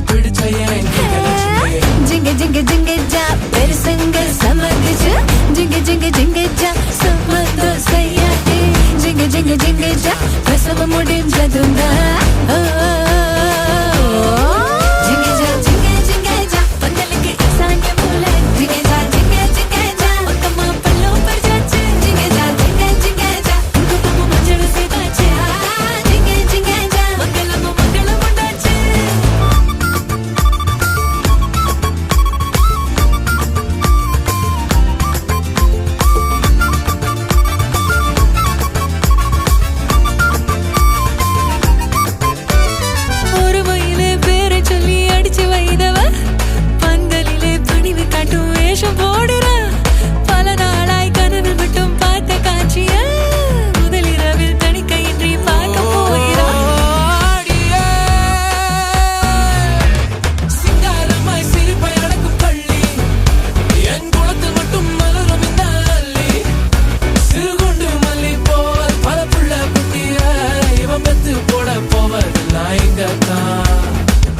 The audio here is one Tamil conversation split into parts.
பிடிச்ச ஏன் ஜிங்க ஜிங்க ஜிங்க ஜா பெருசங்க சமதிச்சு ஜிங்க ஜிங்க ஜிங்க ஜா சமதோ செய்யாட்டி ஜிங்க ஜிங்க ஜிங்க ஜா பிரசவ முடிஞ்சதுண்டா ஜிங்க ஜா ஜிங்க ஜிங்க ஜா பந்தலுக்கு சாங்க போல ஜிங்க ஜா ஜிங்க ஜிங்க ஜா பக்கமா பல்லோ பர்ஜாச்சு ஜிங்க ஜா ஜிங்க ஜிங்க ஜா குங்குமம் மஞ்சள் சேதாச்சு ஜிங்க ஜிங்க ஜா மங்களம் மங்களம் உண்டாச்சு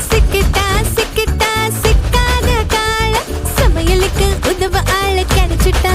சிக்கிட்டா சிக்கிட்டா சிக்காத கால சமையலுக்கு உதவ ஆள கிடைச்சிட்டா